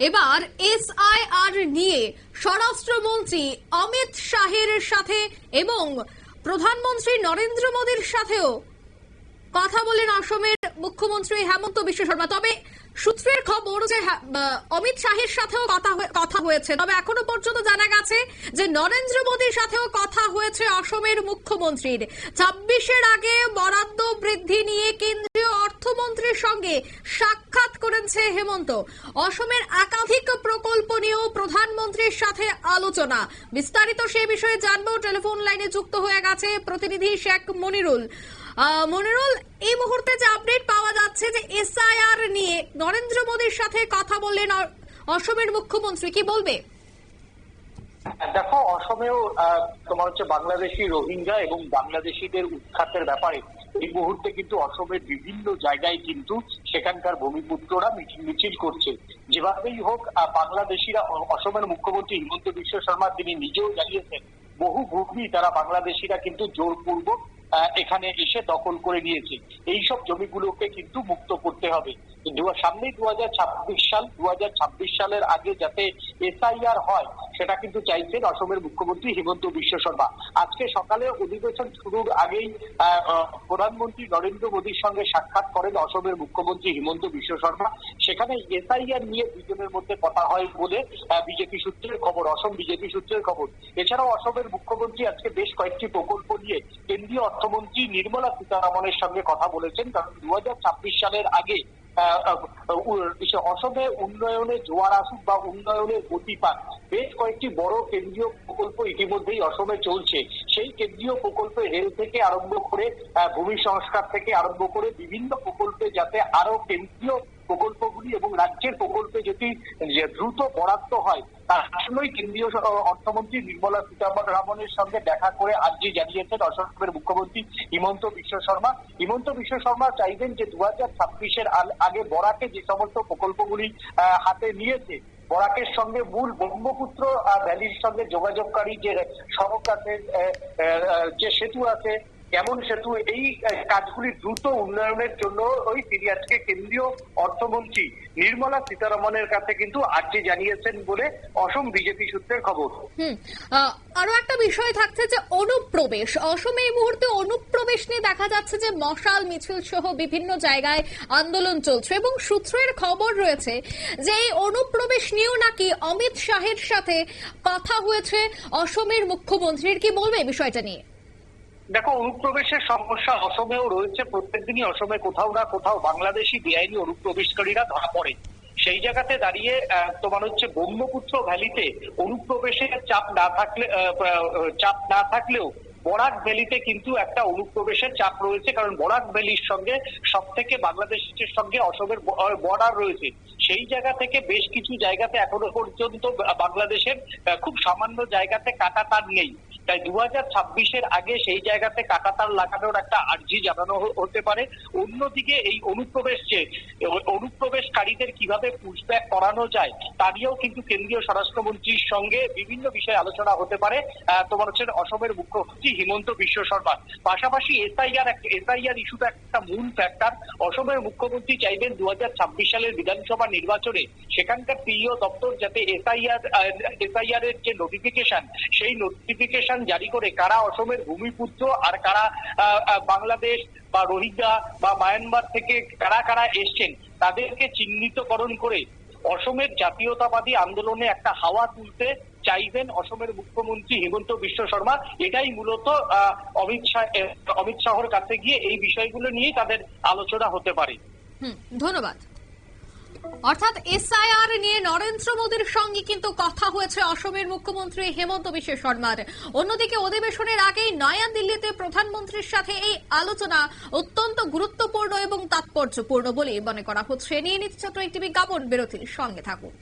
এবার এসআইআর নিয়ে স্বরাষ্ট্রমন্ত্রী অমিত শাহের সাথে এবং প্রধানমন্ত্রী নরেন্দ্র মোদীর সাথেও কথা বলেন অসমের মুখ্যমন্ত্রী হেমন্ত বিশ্ব শর্মা। তবে সূত্রের খবর যে অমিত শাহের সাথেও কথা হয়েছে, তবে এখনো পর্যন্ত জানা গেছে যে নরেন্দ্র মোদীর সাথেও কথা হয়েছে অসমের মুখ্যমন্ত্রীর। 26-এর আগে বরাদ্দ বৃদ্ধি নিয়ে কেন্দ্রীয় অর্থমন্ত্রীর সঙ্গে সাক্ষাৎ করেছে হেমন্ত। অসমের একাধিক প্রকল্প নিয়েও প্রধানমন্ত্রীর সাথে আলোচনা। বিস্তারিত সে বিষয়ে জানবো। টেলিফোন লাইনে যুক্ত হয়ে গেছে প্রতিনিধি শেখ মনিরুল। মনিরুল, এই মুহূর্তে যে আপডেট পাওয়া যাচ্ছে যে এসআইআর নিয়ে নরেন্দ্র মোদীর সাথে কথা বললেন অসমের মুখ্যমন্ত্রী, কি বলবে? দেখো, অসমেও তোমার হচ্ছে বাংলাদেশি রোহিঙ্গা এবং বাংলাদেশিদের উৎখাতের ব্যাপারে এই মুহূর্তে কিন্তু অসমের বিভিন্ন জায়গায় কিন্তু সেখানকার ভূমিপুত্ররা মিছিল করছে। যেভাবেই হোক বাংলাদেশিরা, অসমের মুখ্যমন্ত্রী হিমন্ত বিশ্ব শর্মা তিনি নিজেও জানিয়েছেন বহু ভূমি তারা বাংলাদেশিরা কিন্তু জোরপূর্বক এখানে এসে দখল করে নিয়েছে। এইসব জমিগুলোকে কিন্তু মুক্ত করতে হবে। সামনেই 2026 সাল, 2026 সালের আগে যাতে এসআইআর হয় সেটা কিন্তু চাইছেন অসমের মুখ্যমন্ত্রী হিমন্ত বিশ্ব শর্মা। আজকে সকালে অধিবেশন শুরুর আগেই প্রধানমন্ত্রী নরেন্দ্র মোদীর সঙ্গে সাক্ষাৎ করেন অসমের মুখ্যমন্ত্রী হিমন্ত বিশ্ব শর্মা। সেখানে এসআইআর নিয়ে দুজনের মধ্যে কথা হয় বলে বিজেপি সূত্রের খবর, অসম বিজেপি সূত্রের খবর। এছাড়াও অসমের মুখ্যমন্ত্রী আজকে বেশ কয়েকটি প্রকল্প নিয়ে কেন্দ্রীয় অর্থমন্ত্রী নির্মলা সীতারামনের সঙ্গে কথা বলেছেন। কারণ 2026 সালের আগে অসমে উন্নয়নে জোয়ার আসুক বা উন্নয়নের গতি পাক, বেশ কয়েকটি বড় কেন্দ্রীয় প্রকল্প ইতিমধ্যেই অসমে চলছে। সেই কেন্দ্রীয় প্রকল্পে রেল থেকে আরম্ভ করে ভূমি সংস্কার থেকে আরম্ভ করে বিভিন্ন প্রকল্পে যাতে আরো কেন্দ্রীয় প্রকল্পগুলি এবং রাজ্যের প্রকল্পে যদি দ্রুত বরাদ্দ হয় তার জন্যই কেন্দ্রীয় অর্থমন্ত্রী নির্মলা সীতারামনের সঙ্গে দেখা করে আর্জি জানিয়েছেন অসমের মুখ্যমন্ত্রী হিমন্ত বিশ্ব শর্মা। হিমন্ত বিশ্ব শর্মা চাইবেন যে 2026-এর আগে বরাকে যে সমস্ত প্রকল্পগুলি হাতে নিয়েছে, বরাকের সঙ্গে মূল ব্রহ্মপুত্র ভ্যালির সঙ্গে যোগাযোগকারী যে সড়ক আছে, যে সেতু আছে, কেমন সেতু, এই কাজগুলি দ্রুত উন্নয়নের জন্য তিনি আজকে কেন্দ্রীয় অর্থমন্ত্রী নির্মলা সীতারামনের কাছে কিন্তু আর্জি জানিয়েছেন বলে অসম বিজেপি সূত্রের খবর। আরো একটা বিষয় থাকছে যে অনুপ্রবেশ। অসমে এই মুহূর্তে অনুপ্রবেশ নিয়ে দেখা যাচ্ছে যে মশাল মিছিল সহ বিভিন্ন জায়গায় আন্দোলন চলছে এবং সূত্রের খবর রয়েছে যে এই অনুপ্রবেশ নিয়েও নাকি অমিত শাহের সাথে কথা হয়েছে অসমের মুখ্যমন্ত্রীর। কি বলবে এই বিষয়টা নিয়ে? দেখো, অনুপ্রবেশের সমস্যা অসমেও রয়েছে। প্রত্যেকদিনই অসমে কোথাও না কোথাও বাংলাদেশি বেআইনি অনুপ্রবেশকারীরা ধরা পড়ে। সেই জায়গাতে দাঁড়িয়ে তোমার হচ্ছে ব্রহ্মপুত্র ভ্যালিতে অনুপ্রবেশের চাপ না থাকলেও বরাক ভ্যালিতে কিন্তু একটা অনুপ্রবেশের চাপ রয়েছে। কারণ বরাক ভ্যালির সঙ্গে সব থেকে বাংলাদেশের সঙ্গে অসমের বর্ডার রয়েছে। সেই জায়গা থেকে বেশ কিছু জায়গাতে এখনো পর্যন্ত বাংলাদেশের খুব সামান্য জায়গাতে কাঁটাতার নেই। তাই 2026-এর আগে সেই জায়গাতে কাঁটাতার লাগানোর একটা আর্জি জানানো হতে পারে। অন্যদিকে এই অনুপ্রবেশকারীদের কিভাবে পুশব্যাক করানো যায় তা নিয়েও কিন্তু কেন্দ্রীয় স্বরাষ্ট্রমন্ত্রীর সঙ্গে বিভিন্ন বিষয়ে আলোচনা হতে পারে তোমার হচ্ছে অসমের মুখ্যমন্ত্রী হিমন্ত বিশ্ব শর্মা। পাশাপাশি এসআইআর ইস্যুটা একটা মূল ফ্যাক্টর। অসমের মুখ্যমন্ত্রী চাইবেন 2026 সালের বিধানসভা নির্বাচনে সেখানকার পিইও দপ্তর যাতে এসআইআর এর যে নোটিফিকেশন, সেই নোটিফিকেশন জারি করে কারা অসমের ভূমিপুত্র আর কারা বাংলাদেশ বা রোহিঙ্গা বা মায়ানমার থেকে কারা কারা এসছেন তাদেরকে চিহ্নিতকরণ করে অসমের জাতীয়তাবাদী আন্দোলনে একটা হাওয়া তুলতে চাইবেন অসমের মুখ্যমন্ত্রী হিমন্ত বিশ্ব শর্মা। এটাই মূলত অমিত শাহর কাছে গিয়ে এই বিষয়গুলো নিয়েই তাদের আলোচনা হতে পারে। ধন্যবাদ। অর্থাৎ এসআইআর নিয়ে নরেন্দ্র মোদীর সঙ্গে কিন্তু কথা হয়েছে অসমের মুখ্যমন্ত্রী হেমন্ত বিশ্ব শর্মার। অন্যদিকে অধিবেশনের আগেই নয়া দিল্লিতে প্রধানমন্ত্রীর সাথে এই আলোচনা অত্যন্ত গুরুত্বপূর্ণ এবং তাৎপর্যপূর্ণ বলে মনে করা হচ্ছে। নিয়ে নিচ্ছে ছোট্ট একটি বিজ্ঞাপন, বিরতির সঙ্গে থাকুন।